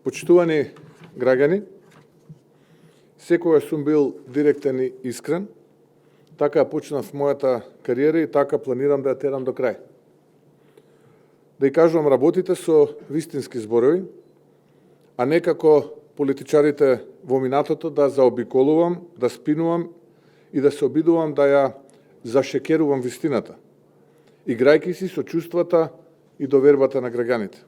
Почитувани граѓани, секогаш сум бил директен и искрен. Така почнав мојата кариера и така планирам да ја терам до крај. Да ја кажувам работите со вистински зборови, а не како политичарите во минатото да заобиколувам, да спинувам и да се обидувам да ја зашекерувам вистината, играјќи си со чувствата и довербата на граѓаните.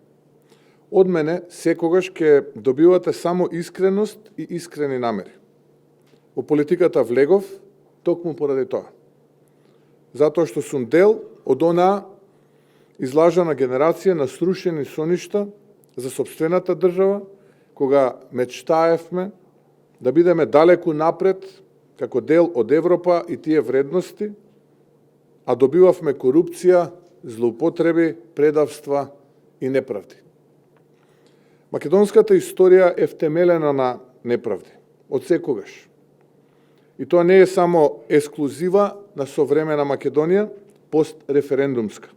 Од мене секогаш ќе добивате само искреност и искрени намери. Во политиката влегов токму поради тоа. Затоа што сум дел од онаа излажана генерација на срушени соништа за сопствената држава, кога мечтаевме да бидеме далеку напред како дел од Европа и тие вредности, а добивавме корупција, злоупотреби, предавства и неправди. Македонската историја е втемелена на неправди, од секогаш. И тоа не е само ексклузива на современа Македонија, постреферендумска.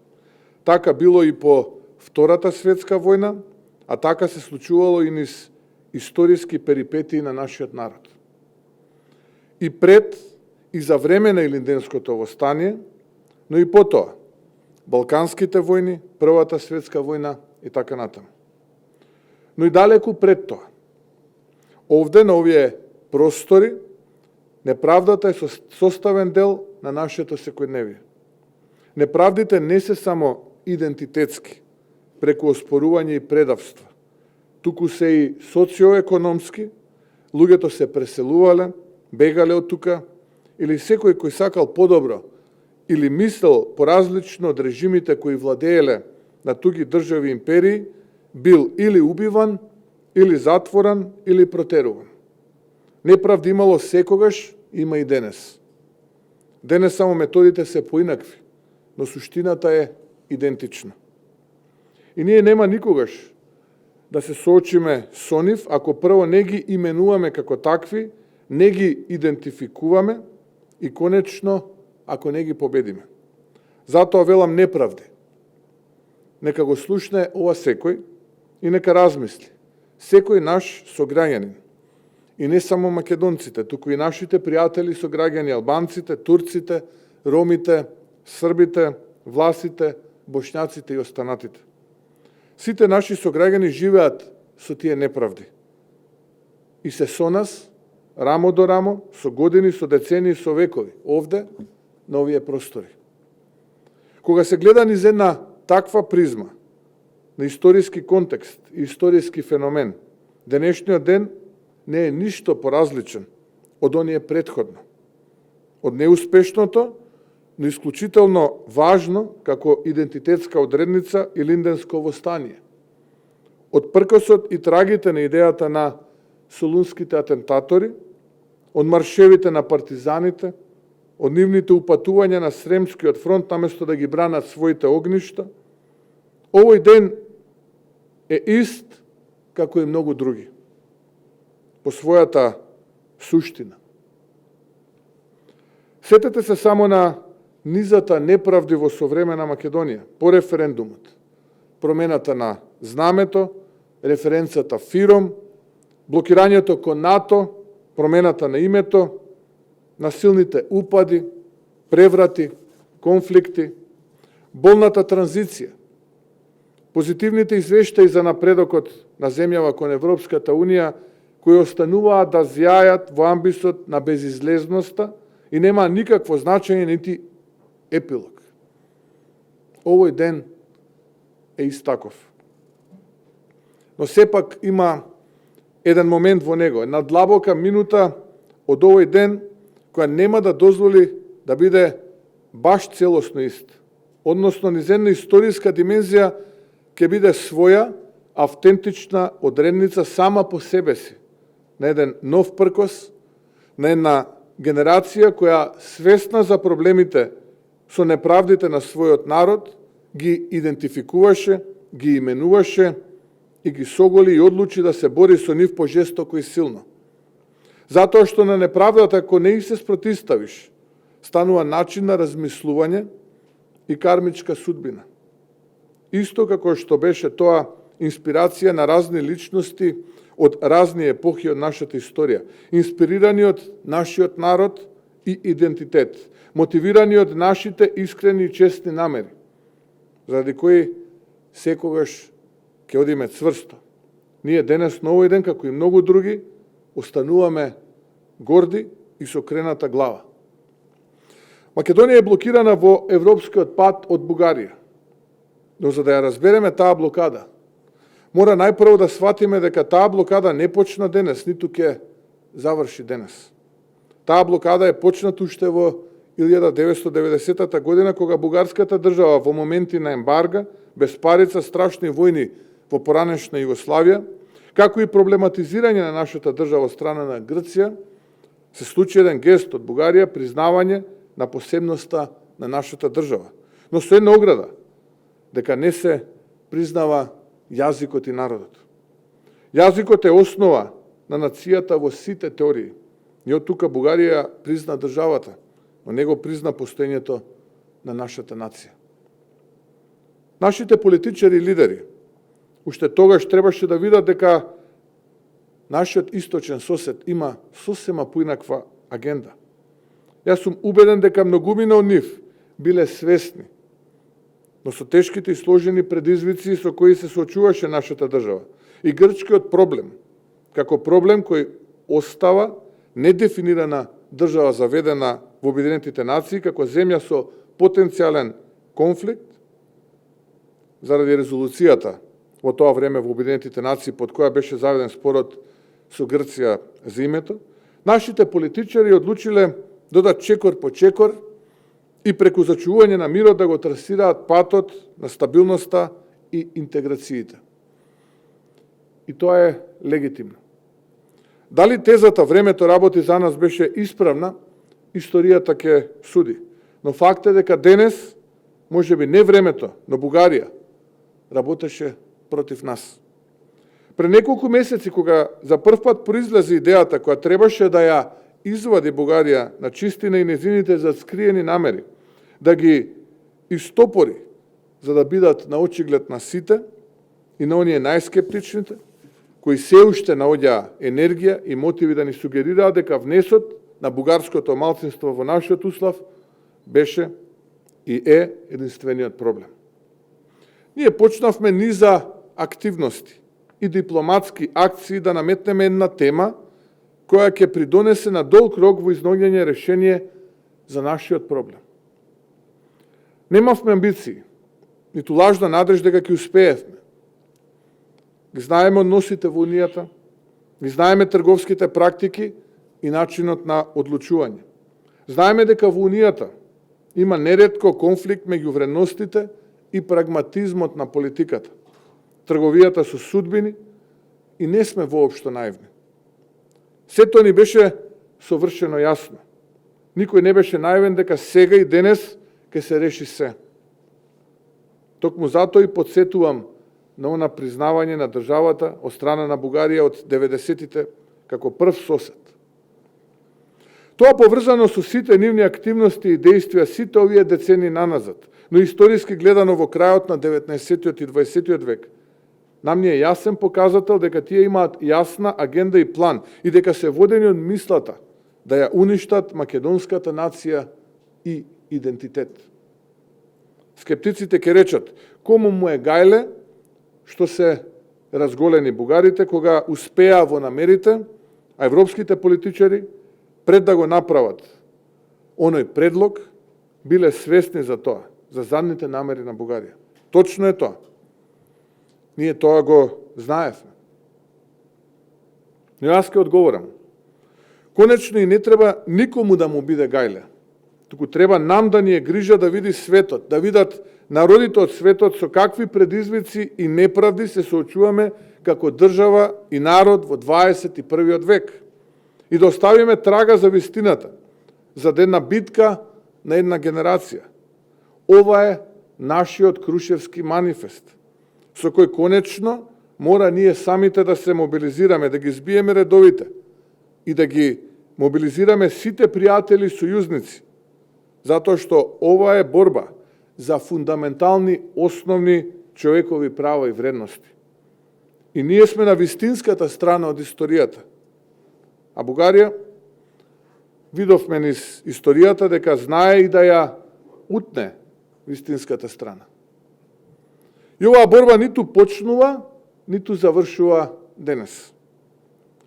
Така било и по Втората светска војна, а така се случувало и низ историски перипетии на нашиот народ. И пред и за време на Илинденското востание, но и потоа, Балканските војни, Првата светска војна и така натаму. Но и далеку пред тоа. Овде, на овие простори, неправдата е составен дел на нашето секојдневие. Неправдите не се само идентитетски, преку оспорување и предавства, туку се и социоекономски, луѓето се преселувале, бегале од тука, или секој кој сакал подобро, или мислел поразлично од режимите кои владееле на туги држави и империи, бил или убиван, или затворан, или протеруван. Неправди имало секогаш, има и денес. Денес само методите се поинакви, но суштината е идентична. И ние нема никогаш да се соочиме со нив, ако прво не ги именуваме како такви, не ги идентификуваме и конечно, ако не ги победиме. Затоа велам неправди. Нека го слушне ова секој и нека размисли. Секој наш сограѓанин. И не само македонците, туку и нашите пријатели сограѓани, албанците, турците, ромите, србите, власите, бошњаците и останатите. Сите наши сограѓани живеат со тие неправди. И се со нас, рамо до рамо, со години, со децени, со векови, овде, на овие простори. Кога се гледа низ една таква призма, на историски контекст и историски феномен, денешниот ден не е ништо поразличен од оние претходно. Од неуспешното, но исклучително важно како идентитетска одредница Илинденско востание. Од пркосот и трагите на идејата на солунските атентатори, од маршевите на партизаните, од нивните упатувања на Сремскиот фронт наместо да ги бранат своите огништа, овој ден е ист како и многу други, по својата суштина. Сетете се само на низата неправди во современа Македонија, по референдумот, промената на знамето, референцата ФИРОМ, блокирањето кон НАТО, промената на името, насилните упади, преврати, конфликти, болната транзиција, позитивните извештаи за напредокот на земјава кон Европската Унија, кои остануваат да зјајат во амбисот на безизлезноста и нема никакво значење нити епилог. Овој ден е истаков. Но сепак има еден момент во него, една длабока минута од овој ден, која нема да дозволи да биде баш целосно ист. Односно, низ една историска димензија ќе биде своја, автентична одредница сама по себе си, на еден нов пркос, на една генерација која свесна за проблемите со неправдите на својот народ, ги идентификуваше, ги именуваше и ги соголи и одлучи да се бори со нив пожестоко и силно. Затоа што на неправдата, ако не и се спротиставиш, станува начин на размислување и кармичка судбина. Исто како што беше тоа инспирација на разни личности од разни епохи од нашата историја, инспирирани од нашиот народ и идентитет, мотивирани од нашите искрени и честни намери, заради кои секогаш ќе одиме цврсто. Ние денес на овој ден, како и многу други, остануваме горди и со крената глава. Македонија е блокирана во европскиот пат од Бугарија. Но за да ја разбереме таа блокада, мора најпрво да сватиме дека таа блокада не почна денес, ниту ќе заврши денес. Таа блокада е почната уште во 1990 година, кога бугарската држава во моменти на ембарга, без парица, страшни војни во поранешна Југославија, како и проблематизирање на нашата држава од страна на Грција, се случи еден гест од Бугарија, признавање на посебноста на нашата држава. Но со една ограда, дека не се признава јазикот и народот. Јазикот е основа на нацијата во сите теории. И од тука Бугарија призна државата, но не го призна постоењето на нашата нација. Нашите политичари и лидери уште тогаш требаше да видат дека нашиот источен сосед има сосема поинаква агенда. Јас сум убеден дека многумина од нив биле свесни, но со тешките и сложени предизвици со кои се соочуваше нашата држава и грчкиот проблем, како проблем кој остава недефинирана држава заведена во Обединетите нации како земја со потенцијален конфликт, заради резолуцијата во тоа време во Обединетите нации под која беше заведен спорот со Грција за името, нашите политичари одлучиле додат чекор по чекор и преку зачувување на мирот да го трасираат патот на стабилноста и интеграциите. И тоа е легитимно. Дали тезата времето работи за нас беше исправна, историјата ќе суди. Но факт е дека денес, можеби не времето, но Бугарија работеше против нас. Пред неколку месеци, кога за прв пат произлезе идејата која требаше да ја извади Бугарија на чистина и незините заскриени намери, да ги истопори, за да бидат на очиглед на сите и на оние најскептичните, кои се уште наоѓаа енергија и мотиви да ни сугерираат дека внесот на бугарското малцинство во нашиот услав беше и е единствениот проблем. Ние почнавме низа активности и дипломатски акции да наметнеме една тема која ќе придонесе на долг рок во изнаоѓање решение за нашиот проблем. Немавме амбиции, ниту лажна надеж дека ќе успеевме. Ги знаеме односите во Унијата, ги знаеме трговските практики и начинот на одлучување. Знаеме дека во Унијата има неретко конфликт меѓу вредностите и прагматизмот на политиката, трговијата со судбини и не сме воопшто наивни. Сето ни беше совршено јасно. Никој не беше наивен дека сега и денес ќе се реши се. Токму затоа и подсетувам на она признавање на државата од страна на Бугарија од 90-тите како прв сосед. Тоа поврзано со сите нивни активности и действија сите овие децени наназад, но историски гледано во крајот на 19-тиот и 20-тиот век, нам ни е јасен показател дека тие имаат јасна агенда и план и дека се водени од мислата да ја уништат македонската нација и идентитет. Скептиците ќе речат, кому му е гајле што се разголени бугарите кога успеа во намерите, а европските политичари пред да го направат оној предлог, биле свесни за тоа, за задните намери на Бугарија. Точно е тоа. Ние тоа го знаевме. Но јас ќе одговорам. Конечно и не треба никому да му биде гајле. Туку треба нам да ни е грижа да види светот, да видат народите од светот со какви предизвици и неправди се соочуваме како држава и народ во 21. век. И да оставиме трага за вистината, за една битка на една генерација. Ова е нашиот Крушевски манифест, со кој конечно мора ние самите да се мобилизираме, да ги збиеме редовите и да ги мобилизираме сите пријатели и сојузници, затоа што ова е борба за фундаментални, основни човекови права и вредности. И ние сме на вистинската страна од историјата. А Бугарија, видовме низ историјата дека знае и да ја утне вистинската страна. И оваа борба ниту почнува, ниту завршува денес.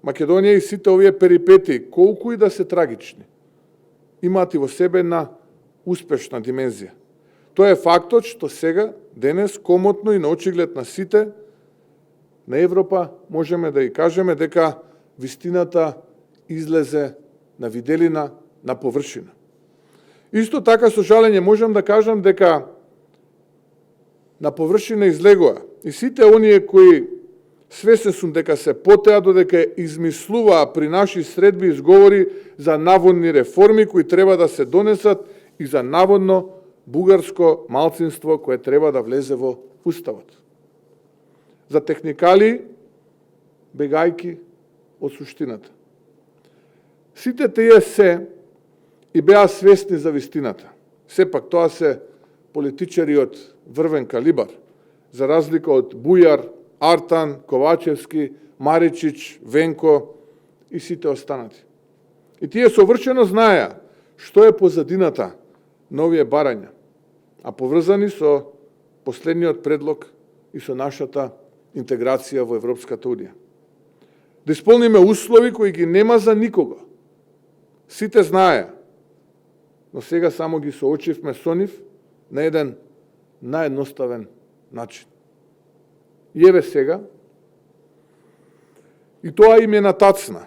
Македонија и сите овие перипетии, колку и да се трагични, имаат и во себе една успешна димензија. Тоа е фактот што сега, денес, комотно и на очиглед на сите, на Европа, можеме да и кажеме дека вистината излезе на виделина, на површина. Исто така, со жалење, можам да кажам дека на површина излегува и сите оние кои свесен сум дека се потеа додека измислуваа при наши средби изговори за наводни реформи кои треба да се донесат и за наводно бугарско малцинство кое треба да влезе во Уставот. За техникали, бегајки од суштината. Сите тие се и беа свесни за вистината. Сепак тоа се политичари од врвен калибар, за разлика од Бујар, Артан, Ковачевски, Маричич, Венко и сите останати. И тие совршено знаеа што е позадината на овие барања, а поврзани со последниот предлог и со нашата интеграција во Европската Унија. Да исполниме услови кои ги нема за никого. Сите знаеа, но сега само ги соочивме со нив на еден наедноставен начин. И еве сега, и тоа им е натацна.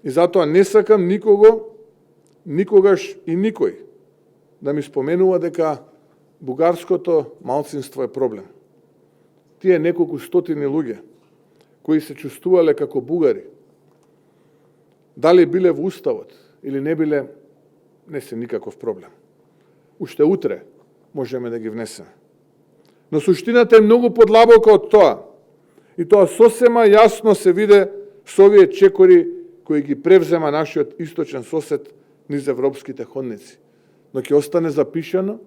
И затоа не сакам никого, никогаш и никој да ми споменува дека бугарското малцинство е проблем. Тие неколку стотини луѓе кои се чувствувале како бугари, дали биле во Уставот или не биле, не се никаков проблем. Уште утре можеме да ги внесеме. Но суштината е многу подлабока од тоа. И тоа сосема јасно се виде со овие чекори кои ги превзема нашиот источен сосед низ европските ходници. Но ќе остане запишано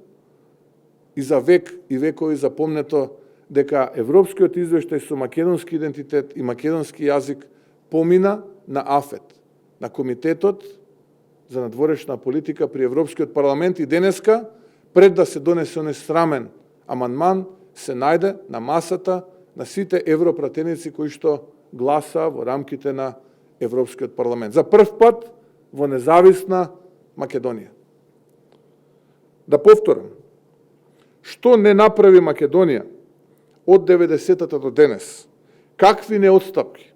и за век и векови запомнето дека европскиот извештај со македонски идентитет и македонски јазик помина на АФЕТ, на Комитетот за надворешна политика при Европскиот парламент и денеска, пред да се донесе несрамен амандман, се најде на масата на сите европратеници кои што гласа во рамките на Европскиот парламент. За прв пат во независна Македонија. Да повторам, што не направи Македонија од 90-та до денес, какви неотстапки,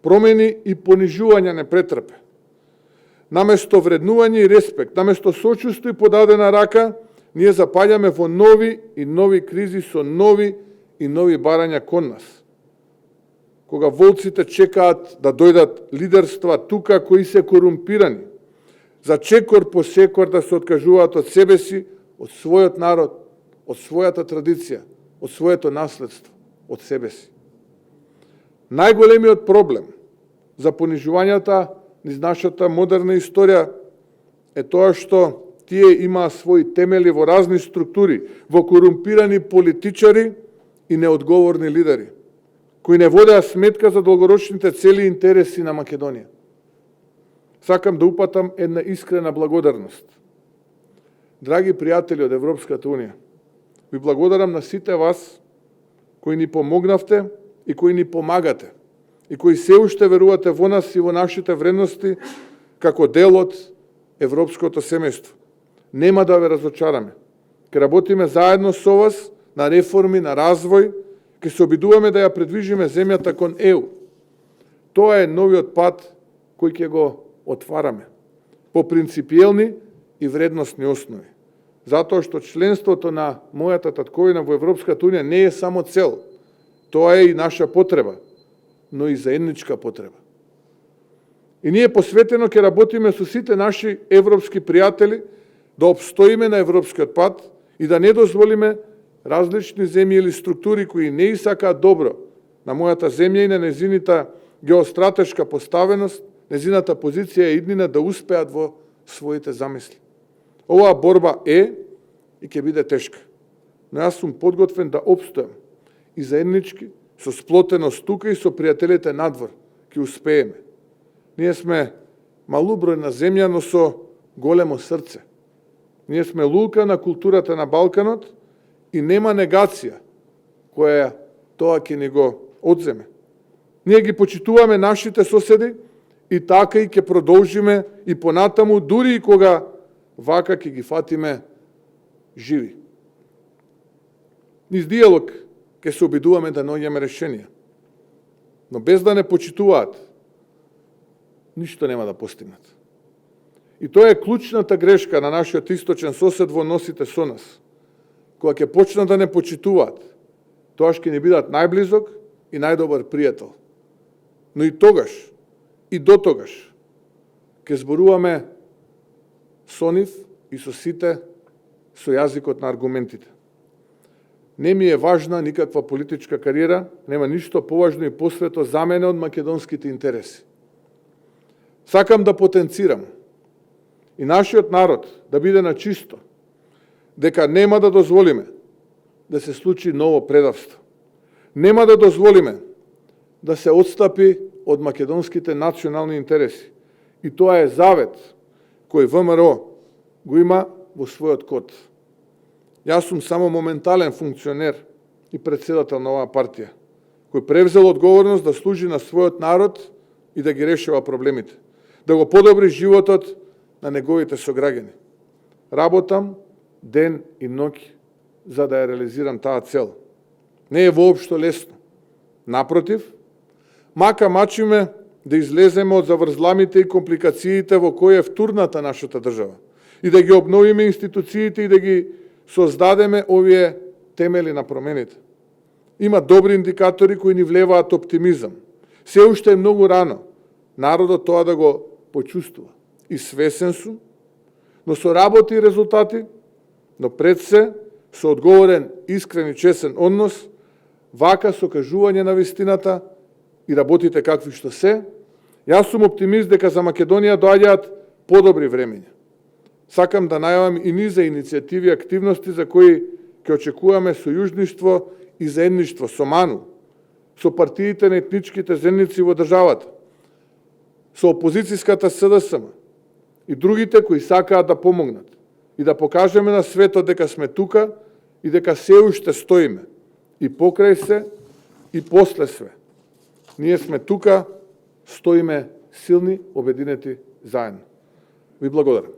промени и понижувања не претрпе. Наместо вреднување и респект, наместо сочувство и подадена рака, ние запаѓаме во нови и нови кризи со нови и нови барања кон нас. Кога волците чекаат да дојдат лидерства тука кои се корумпирани, за чекор по секор да се откажуваат од себе си, од својот народ, од својата традиција, од своето наследство, од себе си. Најголемиот проблем за понижувањата низ нашата модерна историја е тоа што тие имаа своји темели во разни структури, во корумпирани политичари и неодговорни лидери, кои не водеа сметка за долгорочните цели и интереси на Македонија. Сакам да упатам една искрена благодарност. Драги пријатели од Европската Унија, ви благодарам на сите вас кои ни помогнавте и кои ни помагате и кои се уште верувате во нас и во нашите вредности како дел од европското семејство. Нема да ве разочараме. Ке работиме заедно со вас на реформи, на развој, ке се обидуваме да ја предвижиме земјата кон ЕУ. Тоа е новиот пат кој ќе го отвараме по принципиелни и вредностни основи. Затоа што членството на мојата татковина во Европската Унија не е само цел, тоа е и наша потреба, но и заедничка потреба. И ние посветено ќе работиме со сите наши европски пријатели да обстоиме на европскиот пат и да не дозволиме различни земји или структури кои не и сакаат добро на мојата земја и на незината геостратешка поставеност, незината позиција и иднина да успеат во своите замисли. Оваа борба е и ќе биде тешка, но јас сум подготвен да обстојам и заеднички со сплотеност тука и со пријателите надвор, ќе успееме. Ние сме малубројна земја, но со големо срце. Ние сме лука на културата на Балканот и нема негација која тоа ќе ни го одземе. Ние ги почитуваме нашите соседи и така и ќе продолжиме и понатаму, дури и кога вака ќе ги фатиме живи. Низ диалог ќе се обидуваме да наоѓаме решенија, но без да не почитуваат, ништо нема да постигнат. И тоа е клучната грешка на нашиот источен сосед во односите со нас. Кога ќе почнат да не почитуваат, тоа ќе ни бидат најблизок и најдобар пријател. Но и тогаш, и до тогаш, ќе зборуваме со нив и со сите со јазикот на аргументите. Не ми е важна никаква политичка кариера, нема ништо поважно и посвето за мене од македонските интереси. Сакам да потенцирам и нашиот народ да биде на чисто, дека нема да дозволиме да се случи ново предавство. Нема да дозволиме да се отстапи од македонските национални интереси. И тоа е завет кој ВМРО го има во својот код. Јас сум само моментален функционер и председател на оваа партија, кој превзел одговорност да служи на својот народ и да ги решава проблемите, да го подобри животот на неговите сограѓани. Работам ден и ноќ за да ја реализирам таа цел. Не е воопшто лесно. Напротив, мака мачиме да излеземе од заврзламите и компликациите во кои е втурната нашата држава и да ги обновиме институциите и да ги создадеме овие темели на промените. Има добри индикатори кои ни влеваат оптимизам. Се уште е многу рано народот тоа да го почувствува. И свесен сум, но со работи и резултати, но пред се со одговорен, искрен и чесен однос, вака со кажување на вистината и работите какви што се, јас сум оптимист дека за Македонија доаѓаат подобри времења. Сакам да најавам и низа иницијативи и активности за кои ќе очекуваме сојужништво и заедништво со МАНУ, со партиите на етничките заедници во државата, со опозицијската СДСМ и другите кои сакаат да помогнат и да покажеме на светот дека сме тука и дека се уште стоиме и покрај се и после све. Ние сме тука, стоиме силни, обединети заедно. Ви благодарам.